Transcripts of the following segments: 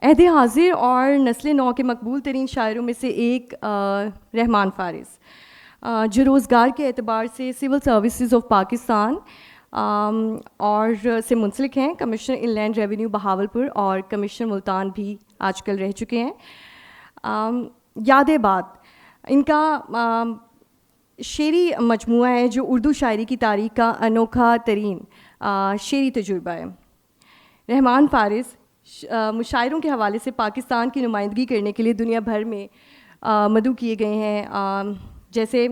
عہد حاضر اور نسل نو کے مقبول ترین شاعروں میں سے ایک رحمان فارس، جو روزگار کے اعتبار سے سول سروسز آف پاکستان اور سے منسلک ہیں، کمشنر ان لینڈ ریونیو بہاولپور اور کمشنر ملتان بھی آج کل رہ چکے ہیں۔ یاد بات ان کا شعری مجموعہ ہے جو اردو شاعری کی تاریخ کا انوکھا ترین شعری تجربہ ہے۔ رحمان فارس مشاعروں کے حوالے سے پاکستان کی نمائندگی کرنے کے لیے دنیا بھر میں مدعو کیے گئے ہیں، جیسے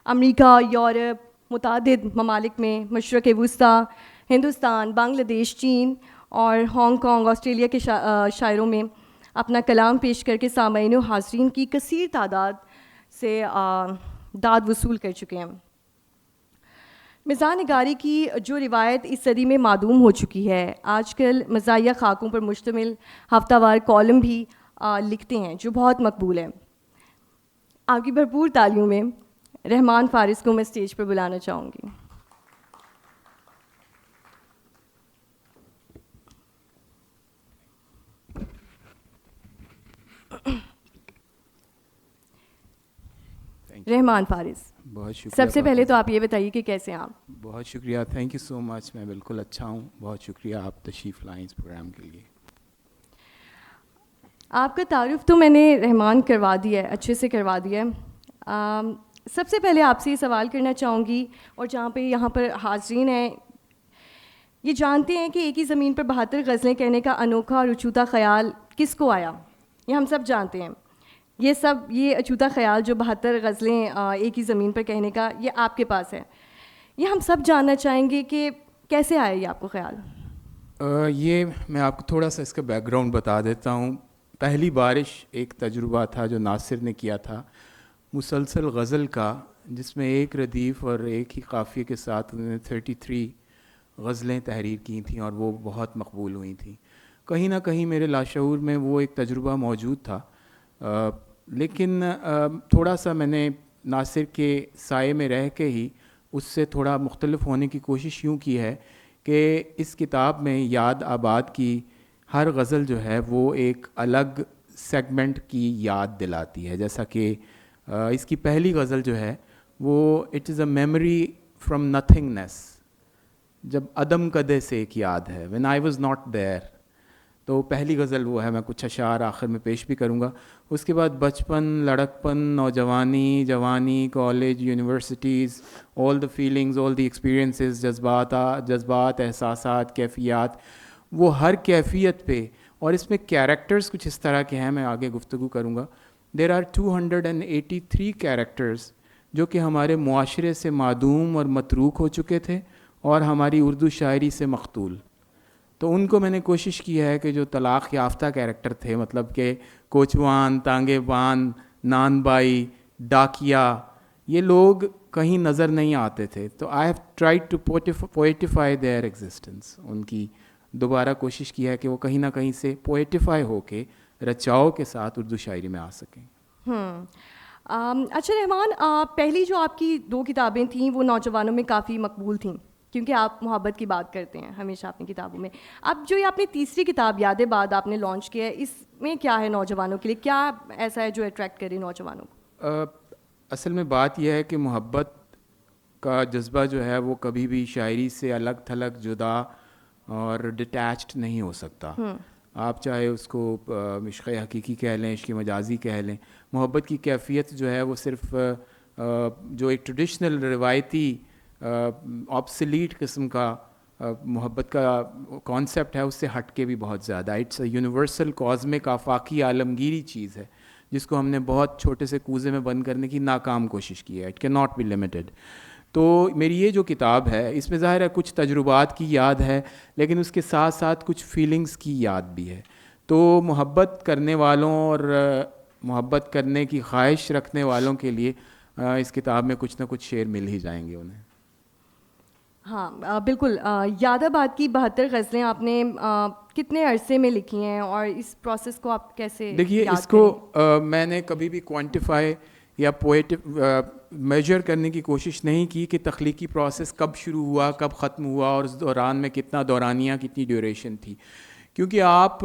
امریکہ، یورپ، متعدد ممالک میں، مشرق وسطیٰ، ہندوستان، بنگلہ دیش، چین اور ہانگ کانگ، آسٹریلیا کے شاعروں میں اپنا کلام پیش کر کے سامعین و حاضرین کی کثیر تعداد سے داد وصول کر چکے ہیں۔ مزاح نگاری کی جو روایت اس صدی میں معدوم ہو چکی ہے، آج کل مزاحیہ خاکوں پر مشتمل ہفتہ وار کالم بھی لکھتے ہیں جو بہت مقبول ہے۔ آپ کی بھرپور تالیوں میں رحمان فارس کو میں اسٹیج پر بلانا چاہوں گی۔ رحمان فارس، بہت شکریہ۔ سب سے پہلے تو آپ یہ بتائیے کہ کیسے ہیں آپ؟ بہت شکریہ، تھینک یو سو مچ، میں بالکل اچھا ہوں، بہت شکریہ آپ تشریف لائیں اس پروگرام کے لیے۔ آپ کا تعارف تو میں نے رحمان کروا دیا ہے، اچھے سے کروا دیا ہے۔ سب سے پہلے آپ سے یہ سوال کرنا چاہوں گی، اور جہاں پہ یہاں پر حاضرین ہیں یہ جانتے ہیں کہ ایک ہی زمین پر 72 غزلیں کہنے کا انوکھا اور اچھوتا خیال کس کو آیا، یہ ہم سب جانتے ہیں۔ یہ اچھوتا خیال جو 72 غزلیں ایک ہی زمین پر کہنے کا، یہ آپ کے پاس ہے۔ یہ ہم سب جاننا چاہیں گے کہ کیسے آیا یہ آپ کو خیال؟ یہ میں آپ کو تھوڑا سا اس کا بیک گراؤنڈ بتا دیتا ہوں۔ پہلی بارش ایک تجربہ تھا جو ناصر نے کیا تھا مسلسل غزل کا، جس میں ایک ردیف اور ایک ہی قافیے کے ساتھ انہوں نے 33 غزلیں تحریر کی تھیں، اور وہ بہت مقبول ہوئی تھیں۔ کہیں نہ کہیں میرے لاشعور میں وہ ایک تجربہ موجود تھا، لیکن تھوڑا سا میں نے ناصر کے سائے میں رہ کے ہی اس سے تھوڑا مختلف ہونے کی کوشش یوں کی ہے کہ اس کتاب میں یاد آباد کی ہر غزل جو ہے وہ ایک الگ سیگمنٹ کی یاد دلاتی ہے۔ جیسا کہ اس کی پہلی غزل جو ہے وہ it is a memory from nothingness, جب عدم کدے سے ایک یاد ہے، when I was not there. تو پہلی غزل وہ ہے، میں کچھ اشعار آخر میں پیش بھی کروں گا۔ اس کے بعد بچپن، لڑکپن، نوجوانی، جوانی، college, universities, all the feelings, all the experiences, جذبات، احساسات، کیفیات، وہ ہر کیفیت پہ، اور اس میں کیریکٹرز کچھ اس طرح کے ہیں، میں آگے گفتگو کروں گا۔ دیر آر 283 کیریکٹرز جو کہ ہمارے معاشرے سے معدوم اور متروک ہو چکے تھے اور ہماری اردو شاعری سے مقتول۔ تو ان کو میں نے کوشش کی ہے کہ جو طلاق یافتہ کیریکٹر تھے، مطلب کہ کوچوان، تانگے بان، نان بائی، ڈاکیا، یہ لوگ کہیں نظر نہیں آتے تھے، تو I have tried to poetify their existence. ان کی دوبارہ کوشش کی ہے کہ وہ کہیں نہ کہیں سے پوئٹیفائی ہو کے رچاؤ کے ساتھ اردو شاعری میں آ سکیں۔ اچھا رحمان، پہلی جو آپ کی 2 کتابیں تھیں وہ نوجوانوں میں کافی مقبول تھیں، کیونکہ آپ محبت کی بات کرتے ہیں ہمیشہ اپنی کتابوں میں۔ اب جو یہ آپ نے تیسری کتاب یاد بعد آپ نے لانچ کیا ہے، اس میں کیا ہے نوجوانوں کے لیے، کیا ایسا ہے جو اٹریکٹ کرے نوجوانوں کو؟ اصل میں بات یہ ہے کہ محبت کا جذبہ جو ہے وہ کبھی بھی شاعری سے الگ تھلگ، جدا اور ڈٹیچڈ نہیں ہو سکتا۔ آپ چاہے اس کو عشق حقیقی کہہ لیں، عشق مجازی کہہ لیں، محبت کی کیفیت جو ہے وہ صرف جو ایک ٹریڈیشنل روایتی آبسلیٹ قسم کا محبت کا کانسیپٹ ہے اس سے ہٹ کے بھی بہت زیادہ، اٹس اے یونیورسل کازمک آفاقی عالمگیری چیز ہے جس کو ہم نے بہت چھوٹے سے کوزے میں بند کرنے کی ناکام کوشش کی ہے۔ It can not be limited. تو میری یہ جو کتاب ہے اس میں ظاہر ہے کچھ تجربات کی یاد ہے، لیکن اس کے ساتھ ساتھ کچھ فیلنگز کی یاد بھی ہے۔ تو محبت کرنے والوں اور محبت کرنے کی خواہش رکھنے والوں کے لیے اس کتاب میں کچھ نہ کچھ شعر مل ہی جائیں گے انہیں۔ ہاں بالکل۔ یاد آباد کی 72 غزلیں آپ نے کتنے عرصے میں لکھی ہیں، اور اس پروسیس کو آپ کیسے؟ دیکھیے اس کو میں نے کبھی بھی کوانٹیفائی یا میجر کرنے کی کوشش نہیں کی کہ تخلیقی پروسیس کب شروع ہوا، کب ختم ہوا، اور اس دوران میں کتنا دورانیہ، کتنی ڈیوریشن تھی، کیونکہ آپ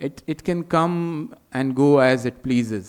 It can come and go as it pleases.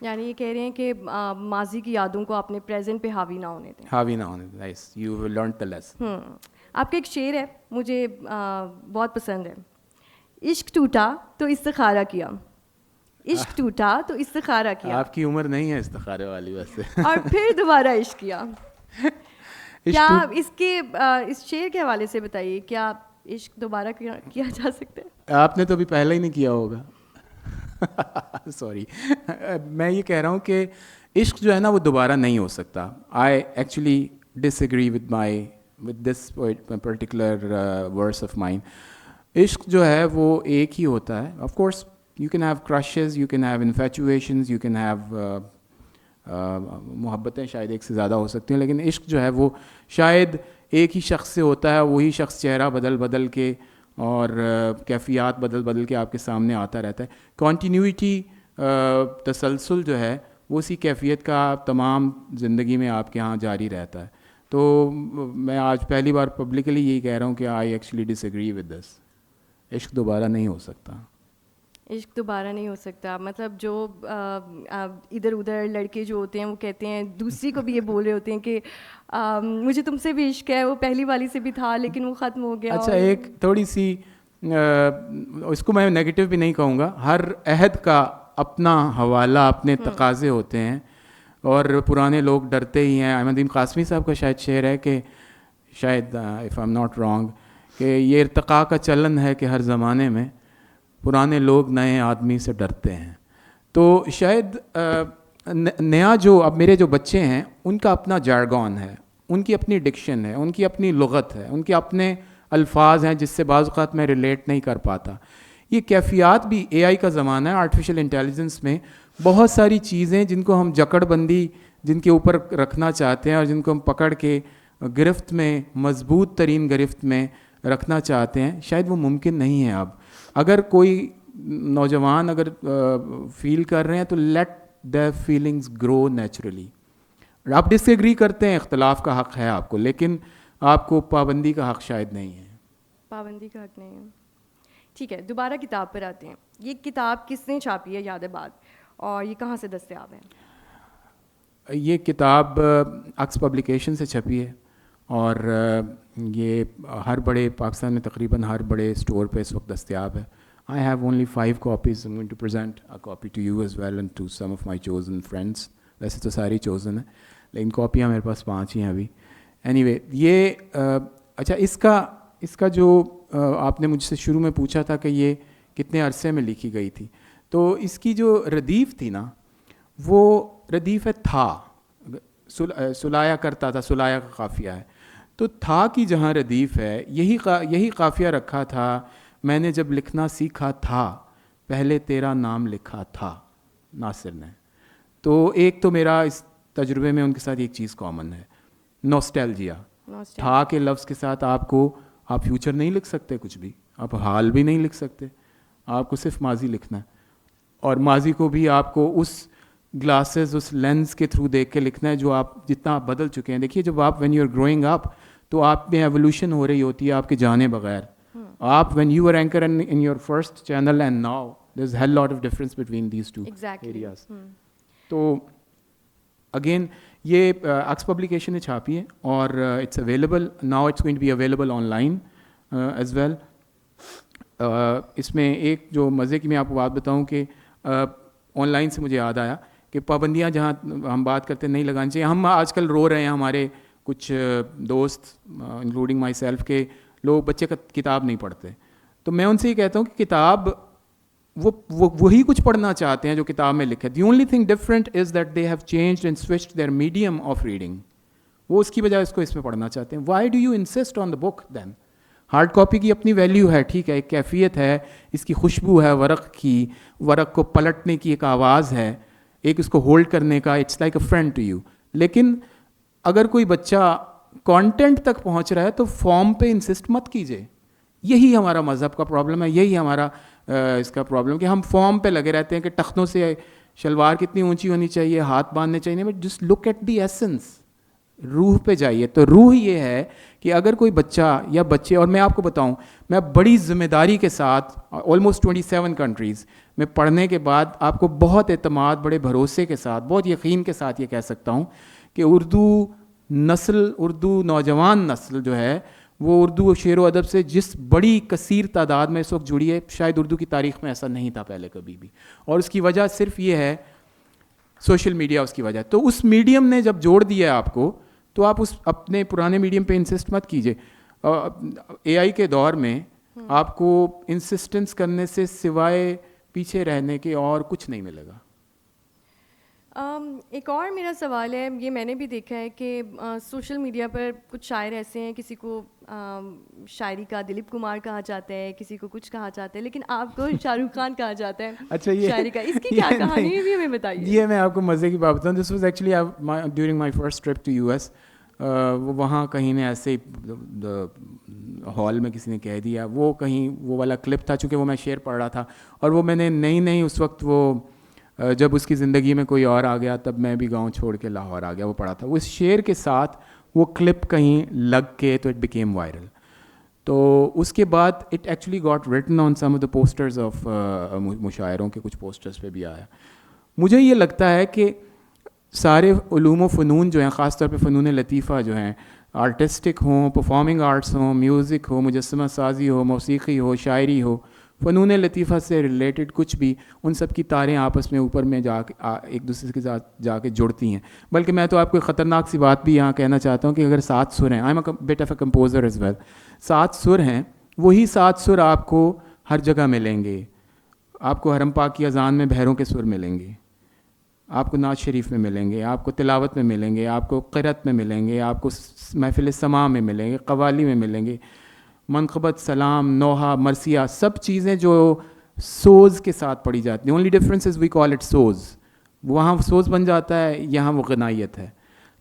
یعنی یہ کہہ رہے ہیں کہ ماضی کی یادوں کو اپنے پریزنٹ پہ حاوی نہ ہونے دیں. حاوی نہ ہونے دیں. Nice. You will learn the lesson. آپ کا ایک شعر ہے مجھے بہت پسند ہے. عشق ٹوٹا تو استخارہ کیا, عشق ٹوٹا تو استخارہ کیا, آپ کی عمر نہیں ہے استخارے والی ویسے. اور پھر دوبارہ عشق کیا. کیا اس شعر کے حوالے سے بتائیے, کیا عشق دوبارہ کیا جا سکتا ہے؟ آپ نے تو ابھی پہلے ہی نہیں کیا ہوگا. سوری, میں یہ کہہ رہا ہوں کہ عشق جو ہے نا وہ دوبارہ نہیں ہو سکتا. I actually disagree with this particular verse of mine. عشق جو ہے وہ ایک ہی ہوتا ہے. Of course you can have crushes, you can have infatuations, you can have محبتیں شاید ایک سے زیادہ ہو سکتی ہیں, لیکن عشق جو ہے وہ شاید ایک ہی شخص سے ہوتا ہے. وہی شخص چہرہ بدل کے اور کیفیات بدل کے آپ کے سامنے آتا رہتا ہے. کنٹینیوٹی, تسلسل جو ہے وہ اسی کیفیت کا تمام زندگی میں آپ کے ہاں جاری رہتا ہے. تو میں آج پہلی بار پبلکلی یہی کہہ رہا ہوں کہ I actually disagree with this. عشق دوبارہ نہیں ہو سکتا. عشق دوبارہ نہیں ہو سکتا مطلب جو ادھر ادھر لڑکے جو ہوتے ہیں وہ کہتے ہیں, دوسری کو بھی یہ بول رہے ہوتے ہیں کہ مجھے تم سے بھی عشق ہے, وہ پہلی والی سے بھی تھا لیکن وہ ختم ہو گیا. اچھا, ایک تھوڑی سی اس کو میں نیگیٹو بھی نہیں کہوں گا. ہر عہد کا اپنا حوالہ, اپنے تقاضے ہوتے ہیں, اور پرانے لوگ ڈرتے ہی ہیں. احمد قاسمی صاحب کا شاید شعر ہے کہ شاید if I am not wrong کہ یہ ارتقاء کا چلن ہے کہ ہر زمانے میں پرانے لوگ نئے آدمی سے ڈرتے ہیں. تو شاید نیا جو اب میرے جو بچے ہیں ان کا اپنا جارگون ہے, ان کی اپنی ڈکشن ہے, ان کی اپنی لغت ہے, ان کے اپنے الفاظ ہیں جس سے بعض اوقات میں ریلیٹ نہیں کر پاتا. یہ کیفیات بھی اے آئی کا زمانہ ہے, آرٹیفیشیل انٹیلیجنس میں بہت ساری چیزیں جن کو ہم جکڑ بندی جن کے اوپر رکھنا چاہتے ہیں اور جن کو ہم پکڑ کے گرفت میں, مضبوط ترین گرفت میں رکھنا چاہتے ہیں, شاید وہ ممکن نہیں ہے اب. اگر کوئی نوجوان اگر فیل کر رہے ہیں تو let their feelings grow naturally. آپ ڈس ایگری کرتے ہیں, اختلاف کا حق ہے آپ کو, لیکن آپ کو پابندی کا حق شاید نہیں ہے. پابندی کا حق نہیں ہے. ٹھیک ہے, دوبارہ کتاب پر آتے ہیں. یہ کتاب کس نے چھاپی ہے یاد بات, اور یہ کہاں سے دستیاب ہے؟ یہ کتاب عکس پبلیکیشن سے چھپی ہے, اور یہ ہر بڑے پاکستان میں تقریباً ہر بڑے اسٹور پہ اس وقت دستیاب ہے. I have only 5 copies. I'm going to present a copy to you as well and to some of my chosen friends. ویسے تو ساری chosen ہیں لیکن کاپیاں میرے پاس 5 ہی ہیں ابھی. Anyway, یہ اچھا اس کا جو آپ نے مجھ سے شروع میں پوچھا تھا کہ یہ کتنے عرصے میں لکھی گئی تھی, تو اس کی جو ردیف تھی نا وہ ردیف ہے تھا, سلایا کرتا تھا, سلایا کا قافیہ ہے. تو تھا کی جہاں ردیف ہے یہی قافیہ رکھا تھا. میں نے جب لکھنا سیکھا تھا پہلے تیرا نام لکھا تھا, ناصر نے. تو ایک تو میرا اس تجربے میں ان کے ساتھ ایک چیز کامن ہے, نوسٹیلجیا. تھا کے لفظ کے ساتھ آپ فیوچر نہیں لکھ سکتے, کچھ بھی آپ حال بھی نہیں لکھ سکتے, آپ کو صرف ماضی لکھنا ہے, اور ماضی کو بھی آپ کو اس گلاسز, اس لینس کے تھرو دیکھ کے لکھنا ہے جو آپ جتنا آپ بدل چکے ہیں. دیکھیے جب آپ when you are growing up تو آپ میں ایولیوشن ہو رہی ہوتی ہے آپ کے جانے بغیر. آپ when you were anchor in your first channel and now there's a hell lot of difference between these two areas. تو again یہ عکس پبلیکیشن نے چھاپی ہے اور it's available now, it's going to be available online as well. اس میں ایک جو مزے کی میں آپ کو بات بتاؤں کہ آن لائن سے مجھے یاد آیا کہ پابندیاں جہاں ہم بات کرتے نہیں لگانی چاہیے. ہم آج کل رو رہے ہیں, ہمارے کچھ دوست انکلوڈنگ مائی سیلف کے لوگ بچے کا کتاب نہیں پڑھتے. تو میں ان سے یہ کہتا ہوں کہ کتاب وہی کچھ پڑھنا چاہتے ہیں جو کتاب میں لکھا ہے. The only thing different is that they have changed and switched their medium of reading. وہ اس کی بجائے اس کو اس میں پڑھنا چاہتے ہیں. Why do you insist on the book then? Hard copy کی اپنی ویلیو ہے, ٹھیک ہے, ایک کیفیت ہے, اس کی خوشبو ہے ورق کی, ورق کو پلٹنے کی ایک آواز ہے, ایک اس کو ہولڈ کرنے کا, it's like a friend to you. لیکن اگر کوئی بچہ کانٹینٹ تک پہنچ رہا ہے تو فارم پہ انسسٹ مت کیجیے. یہی ہمارا مذہب کا پرابلم ہے, یہی ہمارا اس کا پرابلم کہ ہم فارم پہ لگے رہتے ہیں کہ تختوں سے شلوار کتنی اونچی ہونی چاہیے, ہاتھ باندھنے چاہیے, but just look at the essence, روح پہ جائیے. تو روح یہ ہے کہ اگر کوئی بچہ یا بچے, اور میں آپ کو بتاؤں, میں بڑی ذمہ داری کے ساتھ آلموسٹ 27 کنٹریز میں پڑھنے کے بعد آپ کو بہت اعتماد, بڑے بھروسے کے ساتھ, بہت یقین کے ساتھ یہ کہہ سکتا ہوں کہ اردو نوجوان نسل جو ہے وہ اردو شعر و ادب سے جس بڑی کثیر تعداد میں اس وقت جڑی ہے, شاید اردو کی تاریخ میں ایسا نہیں تھا پہلے کبھی بھی. اور اس کی وجہ صرف یہ ہے سوشل میڈیا, اس کی وجہ. تو اس میڈیم نے جب جوڑ دیا ہے آپ کو, تو آپ اس اپنے پرانے میڈیم پہ انسسٹ مت کیجیے. اے آئی کے دور میں آپ کو انسسٹنس کرنے سے سوائے پیچھے رہنے کے اور کچھ نہیں ملے گا. ایک اور میرا سوال ہے, یہ میں نے بھی دیکھا ہے کہ سوشل میڈیا پر کچھ شاعر ایسے ہیں, کسی کو شاعری کا دلیپ کمار کہا جاتا ہے, کسی کو کچھ کہا جاتا ہے, لیکن آپ کو شاہ رخ خان کہا جاتا ہے. اچھا, یہ شاعری کا اس کی کیا کہانی ہے, بھی ہمیں بتائیے. یہ میں آپ کو مزے کی بات بتاؤں. This was actually during my first trip to U S. وہاں کہیں نے ایسے ہال میں کسی نے کہہ دیا, وہ کہیں وہ والا کلپ تھا, چونکہ وہ میں شعر پڑھ رہا تھا اور وہ میں نے نئی اس وقت وہ جب اس کی زندگی میں کوئی اور آ گیا تب میں بھی گاؤں چھوڑ کے لاہور آ گیا, وہ پڑھا تھا. وہ اس شعر کے ساتھ وہ کلپ کہیں لگ کے تو اٹ بیکیم وائرل. تو اس کے بعد it actually got written on some of the posters of مشاعروں کے کچھ پوسٹرز پہ بھی آیا. مجھے یہ لگتا ہے کہ سارے علوم و فنون جو ہیں, خاص طور پہ فنون لطیفہ جو ہیں, آرٹسٹک ہوں, پرفارمنگ آرٹس ہوں, میوزک ہو, مجسمہ سازی ہو, موسیقی ہو, شاعری ہو, فنون لطیفہ سے ریلیٹڈ کچھ بھی, ان سب کی تاریں آپس میں اوپر میں جا کے ایک دوسرے کے ساتھ جا کے جڑتی ہیں. بلکہ میں تو آپ کو ایک خطرناک سی بات بھی یہاں کہنا چاہتا ہوں کہ اگر 7 سر ہیں, I am a bit of a composer as well, 7 سر ہیں, وہی 7 سر آپ کو ہر جگہ ملیں گے. آپ کو حرم پاک کی اذان میں بحروں کے سر ملیں گے, آپ کو نعت شریف میں ملیں گے, آپ کو تلاوت میں ملیں گے, آپ کو قرأت میں ملیں گے, آپ کو محفل سماع میں ملیں گے, قوالی میں ملیں گے, منقبت, سلام, نوحہ, مرثیہ, سب چیزیں جو سوز کے ساتھ پڑھی جاتی ہیں. Only difference is we call it سوز. وہاں سوز بن جاتا ہے, یہاں وہ غنائیت ہے,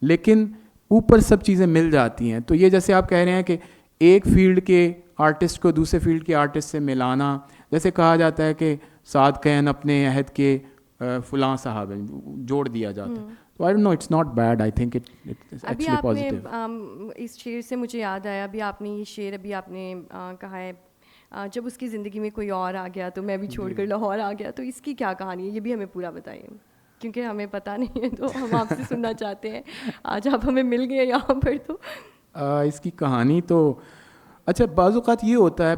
لیکن اوپر سب چیزیں مل جاتی ہیں. تو یہ جیسے آپ کہہ رہے ہیں کہ ایک فیلڈ کے آرٹسٹ کو دوسرے فیلڈ کے آرٹسٹ سے ملانا, جیسے کہا جاتا ہے کہ صادقین اپنے عہد کے فلاں صاحب ہیں, جوڑ دیا جاتا ہے. So I don't know, it's not bad. I think it's actually positive. ابھی آپ نے اس شعر سے مجھے یاد آیا, ابھی آپ نے یہ شعر ابھی آپ نے کہا ہے جب اس کی زندگی میں کوئی اور آ گیا تو میں بھی چھوڑ کر لاہور آ گیا, تو اس کی کیا کہانی ہے, یہ بھی ہمیں پورا بتائیے, کیونکہ ہمیں پتہ نہیں ہے تو ہم آپ سے سننا چاہتے ہیں. آج آپ ہمیں مل گئے یہاں پر. تو اس کی کہانی تو اچھا, بعض اوقات یہ ہوتا ہے,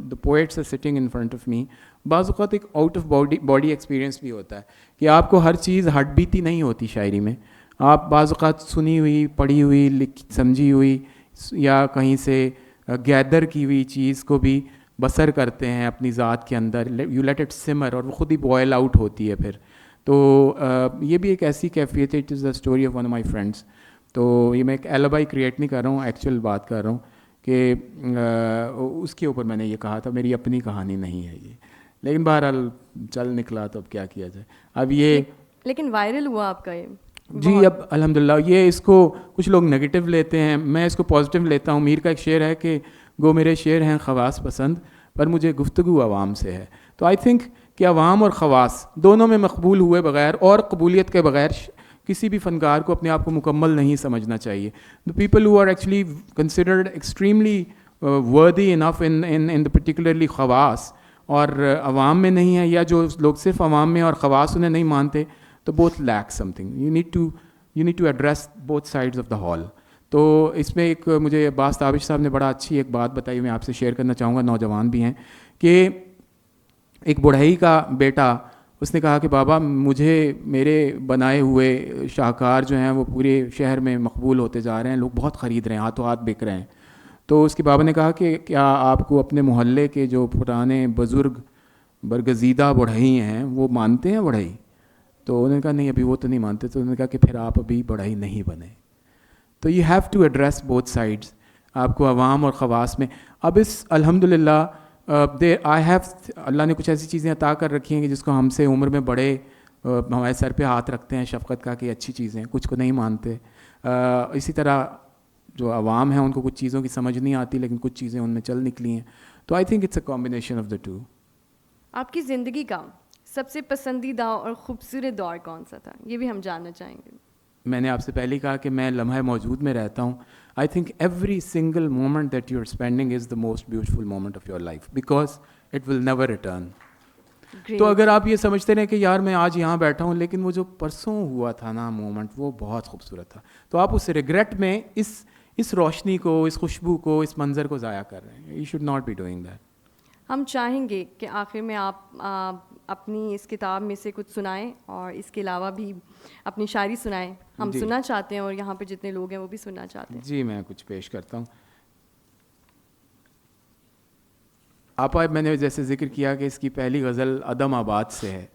the poets are sitting in front of me, بعض اوقات ایک آؤٹ آف باڈی ایکسپیرینس بھی ہوتا ہے کہ آپ کو ہر چیز ہٹ بیتی نہیں ہوتی شاعری میں. آپ بعض اوقات سنی ہوئی, پڑھی ہوئی, سمجھی ہوئی یا کہیں سے گیدر کی ہوئی چیز کو بھی بسر کرتے ہیں اپنی ذات کے اندر. یو لیٹ اٹ سمر, اور وہ خود ہی بوائل آؤٹ ہوتی ہے پھر. تو یہ بھی ایک ایسی کیفیت ہے. It is the story of one of my friends. تو یہ میں ایک ایلبائی کریٹ نہیں کر رہا ہوں, ایکچوئل بات کر رہا ہوں کہ اس کے اوپر میں نے یہ کہا تھا, میری اپنی کہانی نہیں ہے یہ, لیکن بہرحال چل نکلا تو اب کیا کیا جائے. اب یہ لیکن وائرل ہوا آپ کا یہ. جی اب الحمدللہ. یہ اس کو کچھ لوگ نگیٹو لیتے ہیں, میں اس کو پازیٹیو لیتا ہوں. میر کا ایک شعر ہے کہ گو میرے شعر ہیں خواص پسند, پر مجھے گفتگو عوام سے ہے. تو آئی تھنک کہ عوام اور خواص دونوں میں مقبول ہوئے بغیر اور قبولیت کے بغیر کسی بھی فنکار کو اپنے آپ کو مکمل نہیں سمجھنا چاہیے. The people who are actually considered extremely worthy enough in the particularly خواص اور عوام میں نہیں ہے, یا جو لوگ صرف عوام میں اور خواص انہیں نہیں مانتے, تو both lack something. You need to address both sides of the hall. تو اس میں ایک مجھے عباس تابش صاحب نے بڑا اچھی ایک بات بتائی, میں آپ سے شیئر کرنا چاہوں گا, نوجوان بھی ہیں, کہ ایک بڑھئی کا بیٹا, اس نے کہا کہ بابا مجھے میرے بنائے ہوئے شاہکار جو ہیں وہ پورے شہر میں مقبول ہوتے جا رہے ہیں, لوگ بہت خرید رہے ہیں, ہاتھوں ہاتھ بک رہے ہیں. تو اس کے بابا نے کہا کہ کیا آپ کو اپنے محلے کے جو پرانے بزرگ برگزیدہ بڑھئی ہیں وہ مانتے ہیں بڑھئی؟ تو انہوں نے کہا نہیں ابھی وہ تو نہیں مانتے. تو انہوں نے کہا کہ پھر آپ ابھی بڑھئی نہیں بنے. تو you have to address both sides. آپ کو عوام اور خواص میں اب اس الحمدللہ اللہ نے کچھ ایسی چیزیں عطا کر رکھی ہیں کہ جس کو ہم سے عمر میں بڑے ہمارے سر پہ ہاتھ رکھتے ہیں شفقت کا کہ اچھی چیزیں, کچھ کو نہیں مانتے. اسی طرح جو عوام ہیں ان کو کچھ چیزوں کی سمجھ نہیں آتی, لیکن کچھ چیزیں ان میں چل نکلی ہیں. تو I think it's a combination of the two. آپ کی زندگی کا سب سے پسندیدہ اور خوبصورت دور کون سا تھا, یہ بھی ہم جاننا چاہیں گے. میں نے آپ سے پہلے کہا کہ میں لمحہ موجود میں رہتا ہوں. I think every single moment that you are spending is the most beautiful moment of your life, because it will never return. تو اگر آپ یہ سمجھتے رہیں کہ یار میں آج یہاں بیٹھا ہوں لیکن وہ جو پرسوں ہوا تھا نا مومنٹ وہ بہت خوبصورت تھا, تو آپ اس ریگریٹ میں اس روشنی کو, اس خوشبو کو, اس منظر کو ضائع کر رہے ہیں. You should not be doing that. ہم چاہیں گے کہ آخر میں آپ اپنی اس کتاب میں سے کچھ سنائیں اور اس کے علاوہ بھی اپنی شاعری سنائیں. ہم سننا چاہتے ہیں اور یہاں پہ جتنے لوگ ہیں وہ بھی سننا چاہتے ہیں. جی میں کچھ پیش کرتا ہوں. میں نے جیسے ذکر کیا کہ اس کی پہلی غزل عدم آباد سے ہے.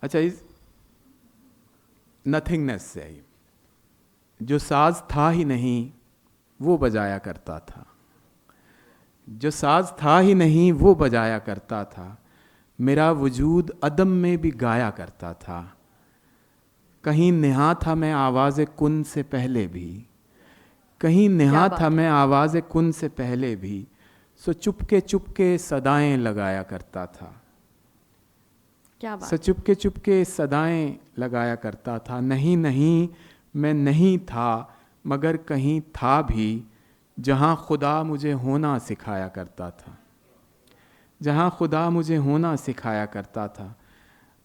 اچھا, اس نتھنگنیس سے ہے. جو ساز تھا ہی نہیں وہ بجایا کرتا تھا, جو ساز تھا ہی نہیں وہ بجایا کرتا تھا, میرا وجود عدم میں بھی گایا کرتا تھا. کہیں نہاں تھا میں آواز کن سے پہلے بھی, کہیں نہاں تھا میں آواز کن سے پہلے بھی, سو چپ کے صدائیں لگایا کرتا تھا. سو چپ کے صدائیں لگایا کرتا تھا. نہیں میں نہیں تھا مگر کہیں تھا بھی, جہاں خدا مجھے ہونا سکھایا کرتا تھا, جہاں خدا مجھے ہونا سکھایا کرتا تھا.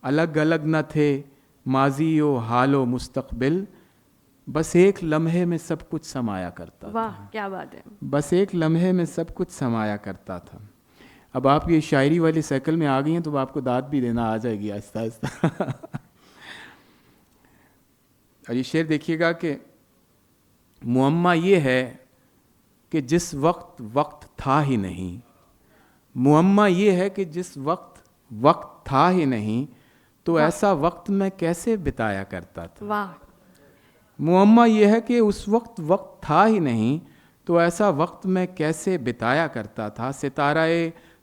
الگ الگ نہ تھے ماضی و حال و مستقبل, بس ایک لمحے میں سب کچھ سمایا کرتا تھا. واہ کیا بات ہے. بس ایک لمحے میں سب کچھ سمایا کرتا تھا. اب آپ یہ شاعری والی سائیکل میں آ گئی ہیں تو آپ کو داد بھی دینا آ جائے گی آہستہ آہستہ. اور یہ شعر دیکھیے گا کہ معمہ یہ ہے کہ جس وقت تھا ہی نہیں, معمہ یہ ہے کہ جس وقت تھا ہی نہیں تو ایسا وقت میں کیسے بتایا کرتا تھا. واہ. معمہ یہ ہے کہ اس وقت تھا ہی نہیں تو ایسا وقت میں کیسے بتایا کرتا تھا. ستارہ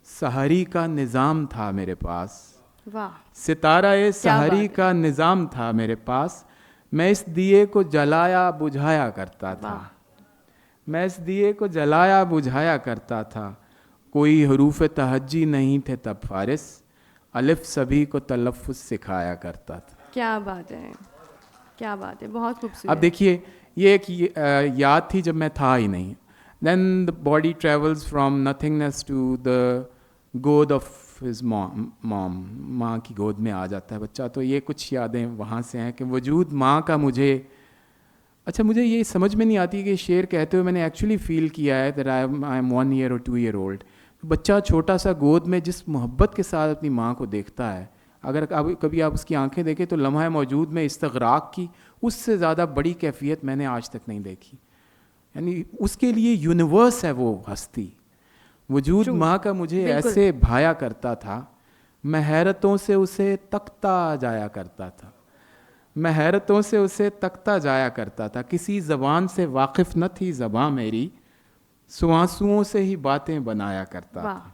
سحری کا نظام تھا میرے پاس, واہ. ستارہ سحری کا نظام تھا میرے پاس, میں اس دیے کو جلایا بجھایا کرتا تھا, میں اس دیے کو جلایا بجھایا کرتا تھا. کوئی حروف تہجی نہیں تھے تب فارس, الف سبھی کو تلفظ سکھایا کرتا تھا. کیا بات ہے, کیا بات ہے, بہت خوبصورت. اب دیکھیے یہ ایک یاد تھی جب میں تھا ہی نہیں. Then the body travels from nothingness to the گود آف ہز مام, ماں کی گود میں آ جاتا ہے بچہ. تو یہ کچھ یادیں وہاں سے ہیں کہ وجود ماں کا مجھے, اچھا مجھے یہ سمجھ میں نہیں آتی کہ شعر کہتے ہوئے میں نے ایکچولی فیل کیا ہے that I am 1 year or 2 year old. بچہ چھوٹا سا گود میں جس محبت کے ساتھ اپنی ماں کو دیکھتا ہے, اگر کبھی آپ اس کی آنکھیں دیکھیں تو لمحہ موجود میں استغراق کی اس سے زیادہ بڑی کیفیت میں نے آج تک نہیں دیکھی. یعنی اس کے لیے یونیورس ہے وہ ہستی. وجود ماں کا مجھے ایسے بھایا کرتا تھا, میں حیرتوں سے اسے تکتا جایا کرتا تھا, میں حیرتوں سے اسے تکتا جایا کرتا تھا. کسی زبان سے واقف نہ تھی زباں میری, سوانسوؤں سے ہی باتیں بنایا کرتا تھا.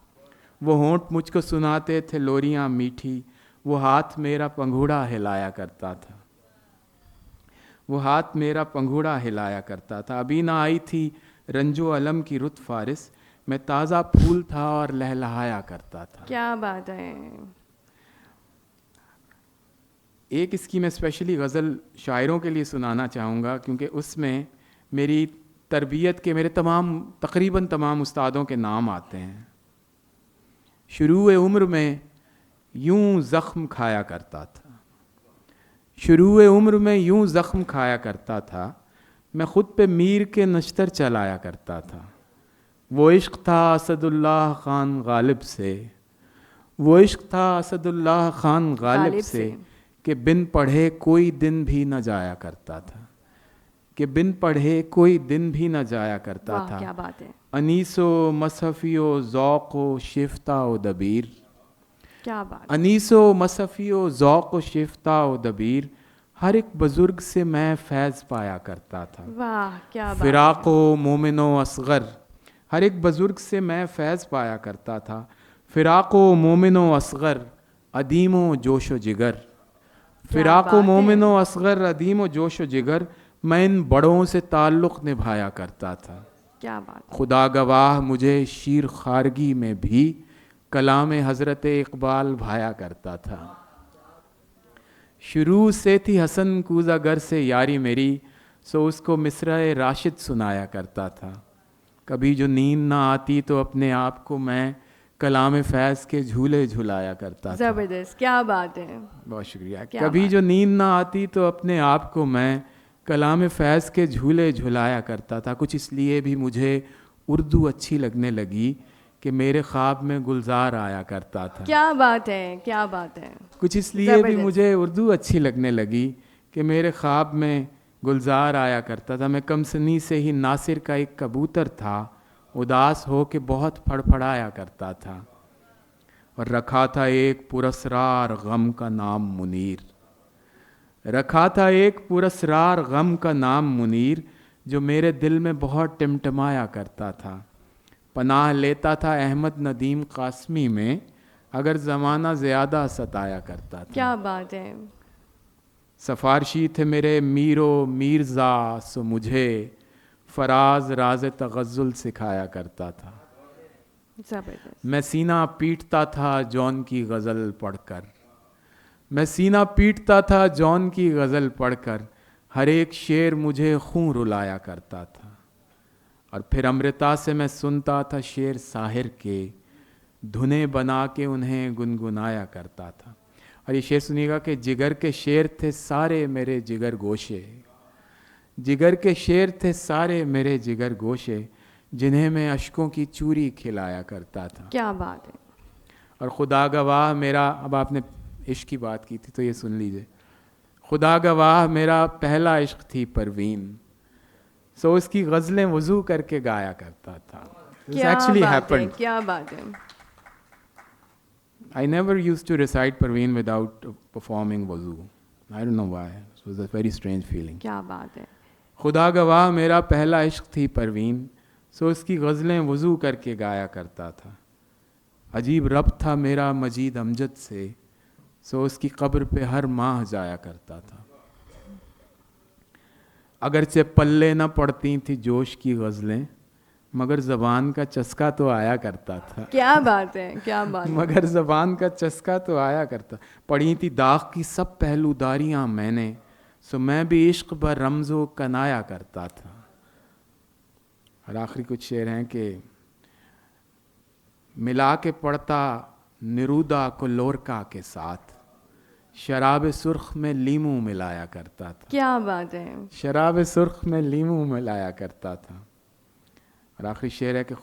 وہ ہونٹ مجھ کو سناتے تھے لوریاں میٹھی, وہ ہاتھ میرا پنگھوڑا ہلایا کرتا تھا, وہ ہاتھ میرا پنگھوڑا ہلایا کرتا تھا. ابھی نہ آئی تھی رنج و علم کی رت فارس, میں تازہ پھول تھا اور لہلہایا کرتا تھا. کیا بات ہے. ایک اس کی میں اسپیشلی غزل شاعروں کے لیے سنانا چاہوں گا کیونکہ اس میں میری تربیت کے میرے تقریباً تمام استادوں کے نام آتے ہیں. شروع عمر میں یوں زخم کھایا کرتا تھا, شروع عمر میں یوں زخم کھایا کرتا تھا, میں خود پہ میر کے نشتر چلایا کرتا تھا. وہ عشق تھا اسد اللہ خان غالب سے, وہ عشق تھا اسد اللہ خان غالب سے, کہ بن پڑھے کوئی دن بھی نہ جایا کرتا تھا, کہ بن پڑھے کوئی دن بھی نہ جایا کرتا تھا. کیا بات ہے. انیس و مصحفی و ذوق و شفتہ و دبیر, کیا بات. انیس و مصحفی و ذوق و شفتہ و دبیر, ہر ایک بزرگ سے میں فیض پایا کرتا تھا. واہ کیا بات. فراق و مومن و اصغر, ہر ایک بزرگ سے میں فیض پایا کرتا تھا. فراق و مومن و اصغر عدیم و جوش و جگر, فراق و مومن و اصغر عدیم و جوش و جگر, میں ان بڑوں سے تعلق نبھایا کرتا تھا. کیا بات. خدا گواہ مجھے شیر خارگی میں بھی کلام حضرت اقبال بھایا کرتا تھا. شروع سے تھی حسن کوزہ گر سے یاری میری, سو اس کو مصرع راشد سنایا کرتا تھا. کبھی جو نیند نہ آتی تو اپنے آپ کو میں کلام فیض کے جھولے جھلایا کرتا تھا. زبردست, کیا بات ہے. بہت شکریہ. کیا کبھی بات. جو نیند نہ آتی تو اپنے آپ کو میں کلام فیض کے جھولے جھلایا کرتا تھا. کچھ اس لیے بھی مجھے اردو اچھی لگنے لگی کہ میرے خواب میں گلزار آیا کرتا تھا. کیا بات ہے, کیا بات ہے. کچھ اس لیے بھی مجھے اردو اچھی لگنے لگی کہ میرے خواب میں گلزار آیا کرتا تھا. میں کم سنی سے ہی ناصر کا ایک کبوتر تھا, اداس ہو کے بہت پھڑپھڑایا کرتا تھا. اور رکھا تھا ایک پراسرار غم کا نام منیر, رکھا تھا ایک پراسرار غم کا نام منیر, جو میرے دل میں بہت ٹمٹمایا کرتا تھا. پناہ لیتا تھا احمد ندیم قاسمی میں, اگر زمانہ زیادہ ستایا کرتا تھا. کیا بات ہے. سفارشی تھے میرے میرو میرزا, سو مجھے فراز راز تغزل سکھایا کرتا تھا. زبردست. میں سینہ پیٹتا تھا جون کی غزل پڑھ کر, میں سینہ پیٹتا تھا جون کی غزل پڑھ کر, ہر ایک شعر مجھے خون رلایا کرتا تھا. اور پھر امرتا سے میں سنتا تھا شعر ساحر کے, دھنیں بنا کے انہیں گنگنایا کرتا تھا. اور یہ شعر سنیے گا کہ جگر کے شعر تھے سارے میرے جگر گوشے, جگر کے شعر تھے سارے میرے جگر گوشے, جنہیں میں اشکوں کی چوری کھلایا کرتا تھا. کیا بات ہے. اور خدا گواہ میرا, اب آپ نے عشق کی بات کی تھی تو یہ سن لیجئے, خدا گواہ میرا پہلا عشق تھی پروین, سو اس کی غزلیں وضو کر کے گایا کرتا تھا. کیا بات ہے, کیا بات ہے. I never used to recite Parveen without performing wuzu. I don't know why. It was a very strange feeling. کیا بات ہے. خدا گواہ میرا پہلا عشق تھی پروین, سو اس کی غزلیں وضو کر کے گایا کرتا تھا. عجیب ربط تھا میرا مجید امجد سے, سو اس کی قبر پہ ہر ماہ جایا کرتا تھا. اگرچہ پلے نہ پڑتی تھی جوش کی غزلیں, مگر زبان کا چسکا تو آیا کرتا تھا. کیا بات ہے, کیا بات. مگر زبان کا چسکا تو آیا کرتا. پڑھی تھی داغ کی سب پہلو داریاں میں نے, سو میں بھی عشق بر رمز و کنایا کرتا تھا. اور آخری کچھ شعر ہیں کہ ملا کے پڑھتا نرودا کو لورکا کے ساتھ, شراب سرخ میں لیمو ملایا کرتا تھا. کیا بات ہے. شراب سرخ میں لیمو ملایا کرتا تھا. اور آخری شعر ہے کہ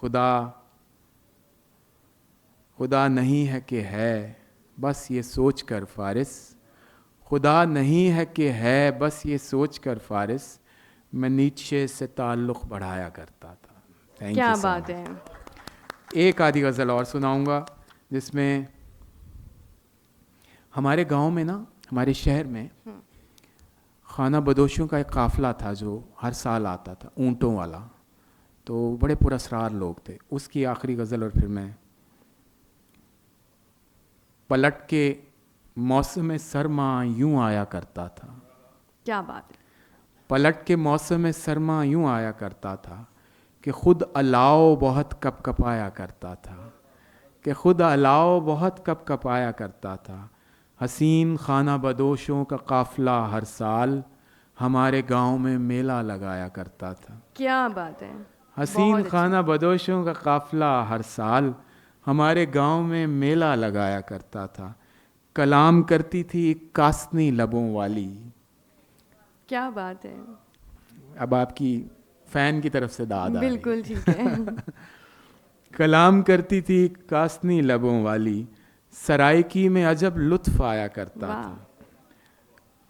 خدا نہیں ہے کہ ہے بس یہ سوچ کر فارس, خدا نہیں ہے کہ ہے بس یہ سوچ کر فارس, میں نیچے سے تعلق بڑھایا کرتا تھا. کیا بات ہے. ایک آدھی غزل اور سناؤں گا جس میں ہمارے گاؤں میں نا, ہمارے شہر میں خانہ بدوشیوں کا ایک قافلہ تھا جو ہر سال آتا تھا, اونٹوں والا. تو بڑے پراسرار لوگ تھے. اس کی آخری غزل. اور پھر میں پلٹ کے موسم سرما یوں آیا کرتا تھا. کیا بات ہے. پلٹ کے موسم سرما یوں آیا کرتا تھا کہ خود الاؤ بہت کپ کپایا کرتا تھا, کہ خود الاؤ بہت کپ کپایا کرتا تھا. حسین خانہ بدوشوں کا قافلہ ہر سال ہمارے گاؤں میں میلہ لگایا کرتا تھا. کیا بات ہے. حسین خانہ بدوشوں کا قافلہ ہر سال ہمارے گاؤں میں میلہ لگایا کرتا تھا. کلام کرتی تھی ایک کاسنی لبوں والی. کیا بات ہے. اب آپ کی فین کی طرف سے داد آ رہی. بالکل ٹھیک ہے. کلام کرتی تھی ایک کاسنی لبوں والی, سرائکی میں عجب لطف آیا کرتا تھا.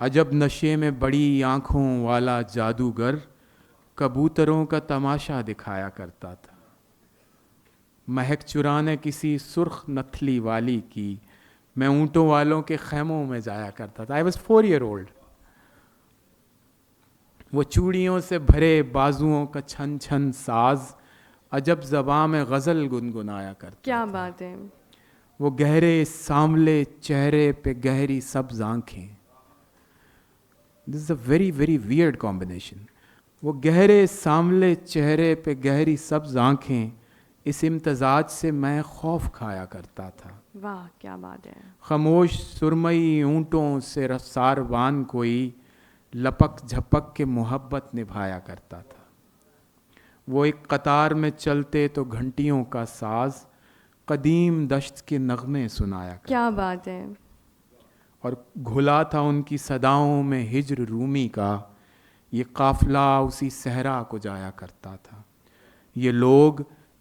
عجب نشے میں بڑی آنکھوں والا جادوگر کبوتروں کا تماشا دکھایا کرتا تھا. مہک چرانے کسی سرخ نتھلی والی کی میں اونٹوں والوں کے خیموں میں جایا کرتا تھا. I was 4 years old. وہ چوڑیوں سے بھرے بازوؤں کا چھن چھن ساز عجب زباں میں غزل گنگنایا کرتا. کیا بات ہے. وہ گہرے سانولے چہرے پہ گہری سبز آنکھیں. This is a very very weird combination. وہ گہرے سانولے چہرے پہ گہری سبز آنکھیں, اس امتزاج سے میں خوف کھایا کرتا تھا. واہ کیا بات ہے. خاموش سرمئی اونٹوں سے ساروان کوئی لپک جھپک کے محبت نبھایا کرتا تھا. وہ ایک قطار میں چلتے تو گھنٹیوں کا ساز قدیم دشت کے نغمے سنایا کرتا کیا بات ہے. اور گھلا تھا ان کی صداؤں میں ہجر رومی کا، یہ قافلہ اسی صحرا کو جایا کرتا تھا. یہ لوگ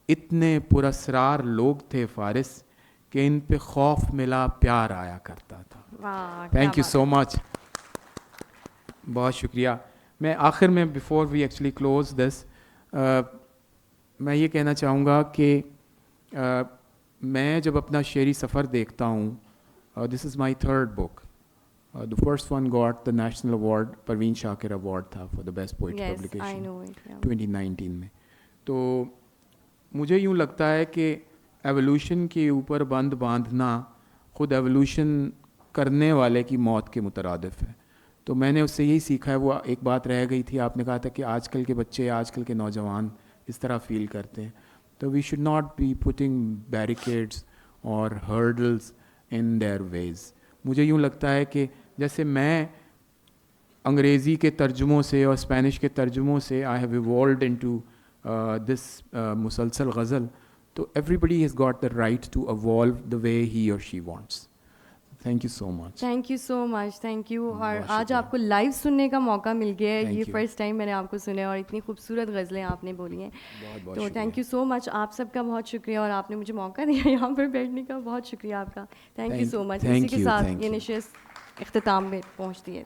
اتنے پراسرار لوگ تھے فارس کہ ان پہ خوف ملا پیار آیا کرتا تھا. واہ، تھینک یو سو مچ، بہت شکریہ. میں آخر میں before we actually close this میں یہ کہنا چاہوں گا کہ میں جب اپنا شعری سفر دیکھتا ہوں، this is my third book. The first one got the national award, Parveen Shakir award تھا for the best poetry Yes, I publication know it, yeah. 2019 میں. تو مجھے یوں لگتا ہے کہ ایولیوشن کے اوپر بند باندھنا خود ایولیوشن کرنے والے کی موت کے مترادف ہے. تو میں نے اس سے یہی سیکھا ہے. وہ ایک بات رہ گئی تھی، آپ نے کہا تھا کہ آج کل کے بچے، آج کل کے نوجوان اس طرح فیل کرتے ہیں. تو we should not be putting barricades اور ہرڈلس ان دیئر ویز. مجھے یوں لگتا ہے کہ جیسے میں انگریزی کے ترجموں سے اور اسپینش کے ترجموں سے I have evolved into this مسلسل غزل، تو everybody has got the right to evolve the way he or she wants. Thank you so much. Thank you so much, thank you. اور بہت آج شکریہ. آپ کو لائیو سننے کا موقع مل گیا ہے. Thank یہ you. فرسٹ ٹائم میں نے آپ کو سنا اور اتنی خوبصورت غزلیں آپ نے بولی ہیں. بہت بہت تو شکریہ. تھینک یو سو مچ. آپ سب کا بہت شکریہ اور آپ نے مجھے موقع دیا یہاں پر بیٹھنے کا. بہت شکریہ آپ کا. تھینک یو سو مچ. اسی کے ساتھ یہ نشست اختتام میں پہنچتی ہے.